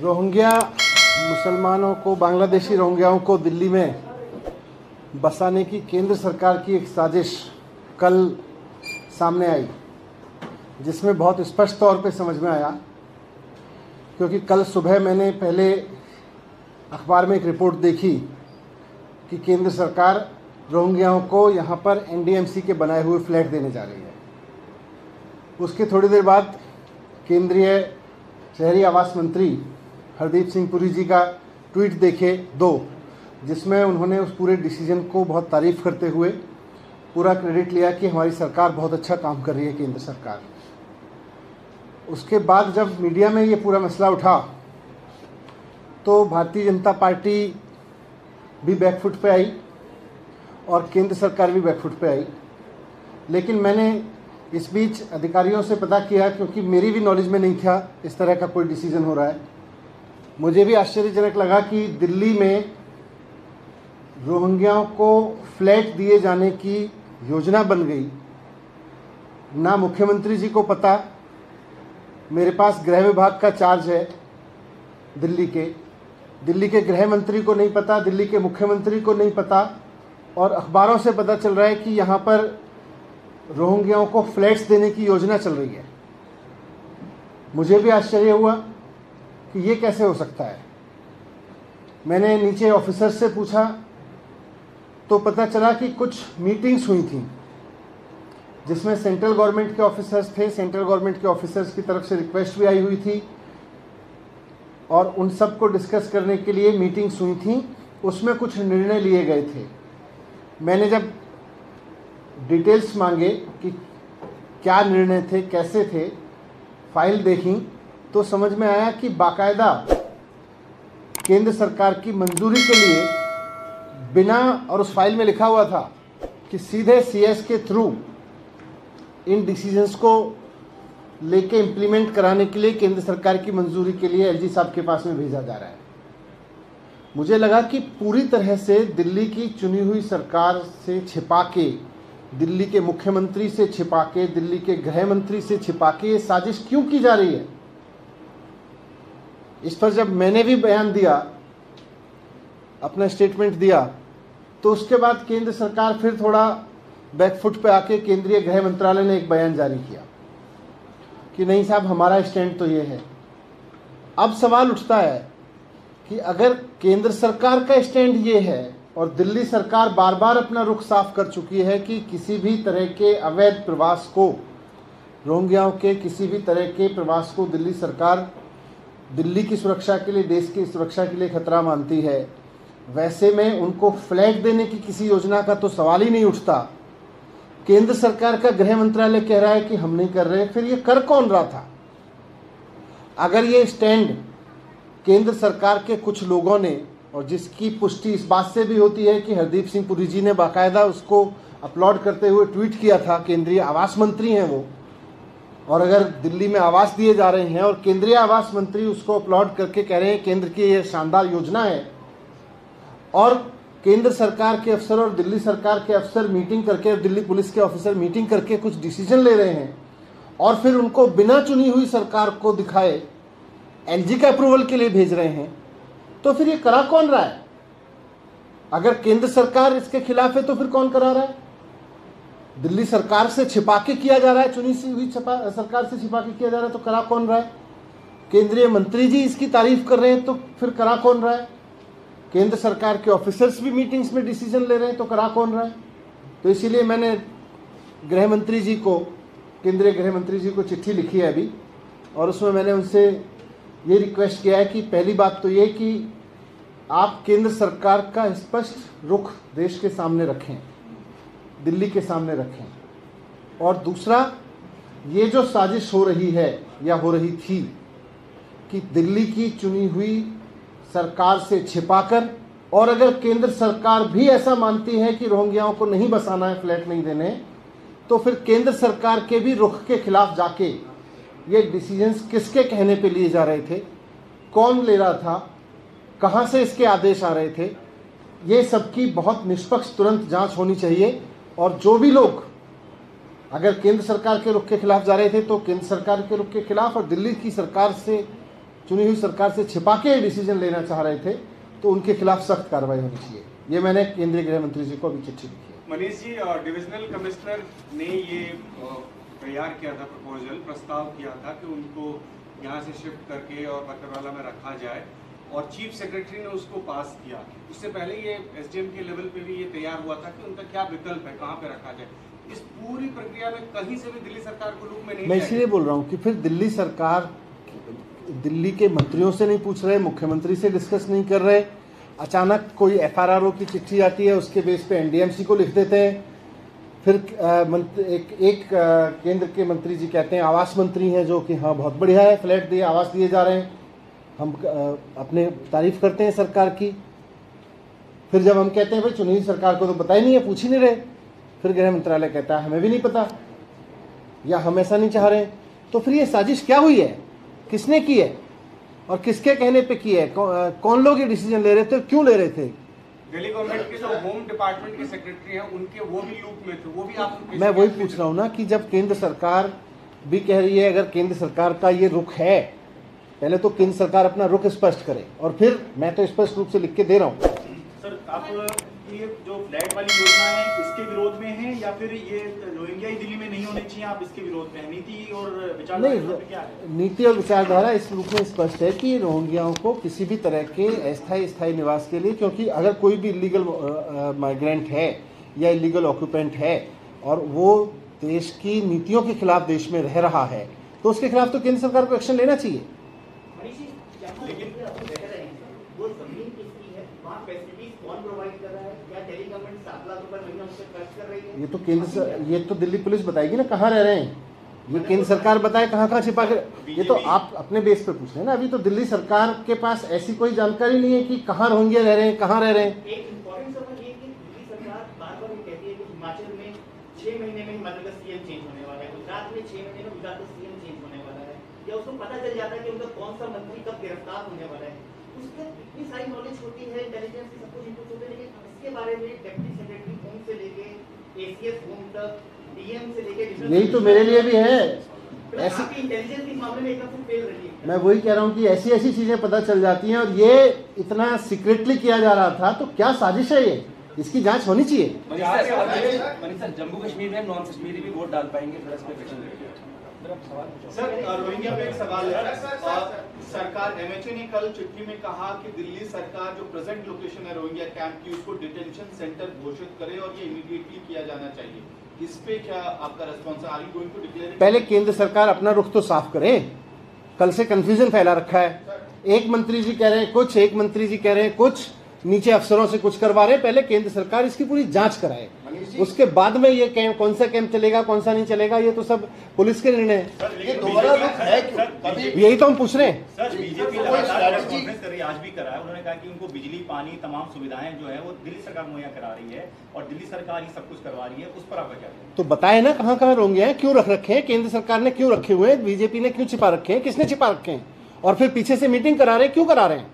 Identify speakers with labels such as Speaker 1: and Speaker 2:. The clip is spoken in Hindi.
Speaker 1: रोहिंग्या मुसलमानों को, बांग्लादेशी रोहिंग्याओं को दिल्ली में बसाने की केंद्र सरकार की एक साजिश कल सामने आई, जिसमें बहुत स्पष्ट तौर पे समझ में आया, क्योंकि कल सुबह मैंने पहले अखबार में एक रिपोर्ट देखी कि केंद्र सरकार रोहिंग्याओं को यहाँ पर एनडीएमसी के बनाए हुए फ्लैट देने जा रही है। उसके थोड़ी देर बाद केंद्रीय शहरी आवास मंत्री हरदीप सिंह पुरी जी का ट्वीट देखे जिसमें उन्होंने उस पूरे डिसीजन को बहुत तारीफ़ करते हुए पूरा क्रेडिट लिया कि हमारी सरकार बहुत अच्छा काम कर रही है, केंद्र सरकार। उसके बाद जब मीडिया में ये पूरा मसला उठा तो भारतीय जनता पार्टी भी बैकफुट पे आई और केंद्र सरकार भी बैकफुट पे आई। लेकिन मैंने इस बीच अधिकारियों से पता किया, क्योंकि मेरी भी नॉलेज में नहीं था इस तरह का कोई डिसीजन हो रहा है। मुझे भी आश्चर्यजनक लगा कि दिल्ली में रोहिंग्याओं को फ्लैट दिए जाने की योजना बन गई। ना मुख्यमंत्री जी को पता, मेरे पास गृह विभाग का चार्ज है दिल्ली के गृह मंत्री को नहीं पता, दिल्ली के मुख्यमंत्री को नहीं पता, और अखबारों से पता चल रहा है कि यहाँ पर रोहिंग्याओं को फ्लैट्स देने की योजना चल रही है। मुझे भी आश्चर्य हुआ कि ये कैसे हो सकता है। मैंने नीचे ऑफिसर से पूछा तो पता चला कि कुछ मीटिंग्स हुई थी जिसमें सेंट्रल गवर्नमेंट के ऑफिसर्स थे। सेंट्रल गवर्नमेंट के ऑफिसर्स की तरफ से रिक्वेस्ट भी आई हुई थी और उन सब को डिस्कस करने के लिए मीटिंग्स हुई थी। उसमें कुछ निर्णय लिए गए थे। मैंने जब डिटेल्स मांगे कि क्या निर्णय थे, कैसे थे, फाइल देखी तो समझ में आया कि बाकायदा केंद्र सरकार की मंजूरी के लिए बिना, और उस फाइल में लिखा हुआ था कि सीधे सीएस के थ्रू इन डिसीजंस को लेके इम्प्लीमेंट कराने के लिए केंद्र सरकार की मंजूरी के लिए एलजी साहब के पास में भेजा जा रहा है। मुझे लगा कि पूरी तरह से दिल्ली की चुनी हुई सरकार से छिपा के, दिल्ली के मुख्यमंत्री से छिपा के, दिल्ली के गृह मंत्री से छिपा के ये साजिश क्यों की जा रही है। इस पर जब मैंने भी बयान दिया, अपना स्टेटमेंट दिया, तो उसके बाद केंद्र सरकार फिर थोड़ा बैकफुट पे आके केंद्रीय गृह मंत्रालय ने एक बयान जारी किया कि नहीं साहब, हमारा स्टैंड तो ये है। अब सवाल उठता है कि अगर केंद्र सरकार का स्टैंड ये है और दिल्ली सरकार बार बार अपना रुख साफ कर चुकी है कि किसी भी तरह के अवैध प्रवास को, रोहिंग्याओं के किसी भी तरह के प्रवास को दिल्ली सरकार दिल्ली की सुरक्षा के लिए, देश की सुरक्षा के लिए खतरा मानती है, वैसे में उनको फ्लैट देने की किसी योजना का तो सवाल ही नहीं उठता। केंद्र सरकार का गृह मंत्रालय कह रहा है कि हम नहीं कर रहे, फिर ये कर कौन रहा था? अगर ये स्टैंड केंद्र सरकार के कुछ लोगों ने, और जिसकी पुष्टि इस बात से भी होती है कि हरदीप सिंह पुरी जी ने बाकायदा उसको अपलोड करते हुए ट्वीट किया था, केंद्रीय आवास मंत्री हैं वो, और अगर दिल्ली में आवास दिए जा रहे हैं और केंद्रीय आवास मंत्री उसको अपलोड करके कह रहे हैं केंद्र की ये शानदार योजना है, और केंद्र सरकार के अफसर और दिल्ली सरकार के अफसर मीटिंग करके, दिल्ली पुलिस के ऑफिसर मीटिंग करके कुछ डिसीजन ले रहे हैं और फिर उनको बिना चुनी हुई सरकार को दिखाए एलजी के अप्रूवल के लिए भेज रहे हैं, तो फिर ये करा कौन रहा है? अगर केंद्र सरकार इसके खिलाफ है तो फिर कौन करा रहा है? दिल्ली सरकार से छिपा के किया जा रहा है, चुनी हुई सरकार से छिपा के किया जा रहा है, तो करा कौन रहा है? केंद्रीय मंत्री जी इसकी तारीफ कर रहे हैं तो फिर करा कौन रहा है? केंद्र सरकार के ऑफिसर्स भी मीटिंग्स में डिसीजन ले रहे हैं तो करा कौन रहा है? तो इसीलिए मैंने गृह मंत्री जी को, केंद्रीय गृह मंत्री जी को चिट्ठी लिखी है अभी, और उसमें मैंने उनसे ये रिक्वेस्ट किया है कि पहली बात तो ये कि आप केंद्र सरकार का स्पष्ट रुख देश के सामने रखें, दिल्ली के सामने रखें, और दूसरा, ये जो साजिश हो रही है या हो रही थी कि दिल्ली की चुनी हुई सरकार से छिपाकर, और अगर केंद्र सरकार भी ऐसा मानती है कि रोहिंग्याओं को नहीं बसाना है, फ्लैट नहीं देने, तो फिर केंद्र सरकार के भी रुख के खिलाफ जाके ये डिसीजंस किसके कहने पे लिए जा रहे थे, कौन ले रहा था, कहाँ से इसके आदेश आ रहे थे, ये सबकी बहुत निष्पक्ष तुरंत जांच होनी चाहिए। और जो भी लोग अगर केंद्र सरकार के रुख के खिलाफ जा रहे थे तो केंद्र सरकार के रुख के खिलाफ, और दिल्ली की सरकार से चुनी हुई सरकार से छिपा के डिसीजन लेना चाह रहे थे, तो उनके खिलाफ सख्त कार्रवाई होनी चाहिए। ये मैंने केंद्रीय गृह मंत्री जी को अभी चिट्ठी लिखी है।
Speaker 2: मनीष जी, डिविजनल कमिश्नर ने ये तैयार किया था, प्रस्ताव किया था कि उनको यहाँ से शिफ्ट करके और पकड़वाला में रखा जाए, और चीफ सेक्रेटरी ने उसको पास किया। उससे पहले ये एसडीएम के लेवल पे भी ये तैयार हुआ था कि उनका क्या विकल्प है, कहाँ पे रखा जाए। इस पूरी प्रक्रिया में कहीं से भी दिल्ली सरकार को लूप में नहीं।
Speaker 1: मैं इसलिए बोल रहा हूँ कि फिर दिल्ली सरकार दिल्ली के मंत्रियों से नहीं पूछ रहे, मुख्यमंत्री से डिस्कस नहीं कर रहे, अचानक कोई एफआरआरओ की चिट्ठी आती है, उसके बेस पे एनडीएमसी को लिख देते हैं। फिर एक केंद्र के मंत्री जी कहते हैं, आवास मंत्री हैं जो कि हाँ बहुत बढ़िया है, फ्लैट दिए, आवास दिए जा रहे हैं, हम अपने तारीफ करते हैं सरकार की। फिर जब हम कहते हैं भाई चुनी हुई सरकार को तो पता ही नहीं है, पूछ ही नहीं रहे, फिर गृह मंत्रालय कहता है हमें भी नहीं पता या हम ऐसा नहीं चाह रहे। तो फिर ये साजिश क्या हुई है, किसने की है और किसके कहने पे की है, कौन लोग ये डिसीजन ले रहे थे, क्यों ले रहे थे?
Speaker 2: दिल्ली गवर्नमेंट के जो होम डिपार्टमेंट के सेक्रेटरी हैं उनके वो भी लूप में थे, वो भी आप।
Speaker 1: मैं वही पूछ रहा हूँ ना कि जब केंद्र सरकार भी कह रही है, अगर केंद्र सरकार का ये रुख है, पहले तो केंद्र सरकार अपना रुख स्पष्ट करे, और फिर मैं तो स्पष्ट रूप से लिख के दे रहा हूँ।
Speaker 3: सर, आप ये जो फ्लैट वाली योजना है इसके विरोध में है या फिर ये रोहिंग्या ही दिल्ली में नहीं होने चाहिए, आप इसके विरोध में है? नीति और विचारधारा क्या है?
Speaker 1: नीति और विचारधारा इस रूप में स्पष्ट है कि रोहिंग्याओं को किसी भी तरह के स्थायी निवास के लिए, क्योंकि अगर कोई भी इलीगल माइग्रेंट है या इलीगल ऑक्यूपेंट है और वो देश की नीतियों के खिलाफ देश में रह रहा है, तो उसके खिलाफ तो केंद्र सरकार को एक्शन लेना चाहिए। ये तो दिल्ली पुलिस बताएगी ना कहाँ रह रहे हैं, ये केंद्र सरकार बताए कहाँ छिपा कर। ये तो आप अपने बेस पे पूछ रहे हैं ना। अभी तो दिल्ली सरकार के पास ऐसी कोई जानकारी नहीं है कि कहाँ रोहिंग्या रह रहे हैं, कहाँ रह रहे हैं।
Speaker 3: एक इम्पोर्टेंट सवाल ये कि दिल्ली सरकार बार-बार ये कहती है कि हिमाचल में 6 महीने में हिमाचल का सीएम चेंज होने वाला है, गुजरात में 6 महीने में गुजरात का सीएम चेंज होने वाला है, या उसको पता चल जाता है कि उनका कौन सा मंत्री कब गिरफ्तार होने वाला है। उसके इतनी सारी नॉलेज होती है, इंटेलिजेंस की सब कुछ इनपुट होते हैं, लेकिन इसके बारे में डिप्टी सेक्रेटरी होम से लेके एसीएस होम तक, डीएम से लेके,
Speaker 1: यही तो मेरे लिए भी है।
Speaker 3: ऐसी इंटेलिजेंस इस मामले में एकदम फेल रही है।
Speaker 1: मैं वही कह रहा हूँ कि ऐसी चीजें पता चल जाती हैं, और ये इतना सीक्रेटली किया जा रहा था, तो क्या साजिश है ये, इसकी जांच होनी चाहिए।
Speaker 4: जम्मू कश्मीर में नॉन कश्मीरी भी वोट डाल पाएंगे?
Speaker 5: सर, रोहिंग्या पे एक सवाल है। सरकार एमएचए ने कल चिट्ठी में कहा कि दिल्ली सरकार जो प्रेजेंट लोकेशन है रोहिंग्या कैंप की, उसको डिटेंशन सेंटर घोषित करे और ये इमीडिएटली किया जाना चाहिए। इस पे क्या आपका रिस्पॉन्स है? Are you going to declare?
Speaker 1: पहले केंद्र सरकार अपना रुख तो साफ करे, कल से कंफ्यूजन फैला रखा है। एक मंत्री जी कह रहे हैं कुछ, एक मंत्री जी कह रहे हैं कुछ, नीचे अफसरों से कुछ करवा रहे हैं। पहले केंद्र सरकार इसकी पूरी जांच कराए, उसके बाद में ये कैंप, कौन सा कैंप चलेगा कौन सा नहीं चलेगा, ये तो सब पुलिस के निर्णय है।
Speaker 5: दोबारा रुख है क्यों?
Speaker 1: यही तो हम पूछ रहे हैं।
Speaker 3: सर, बीजेपी लगातार कॉन्फ्रेंस कर रही है, आज भी करा है। उन्होंने कहा कि उनको बिजली, पानी, तमाम सुविधाएं जो है वो दिल्ली सरकार मुहैया करा रही है और दिल्ली सरकार ही सब कुछ करवा रही है। उस पर आपका क्या है?
Speaker 1: तो बताए ना कहाँ रोंगे हैं, क्यों रख रखे हैं, केंद्र सरकार ने क्यों रखे हुए हैं, बीजेपी ने क्यों छिपा रखे हैं, किसने छिपा रखे हैं, और फिर पीछे से मीटिंग करा रहे हैं, क्यों करा रहे हैं?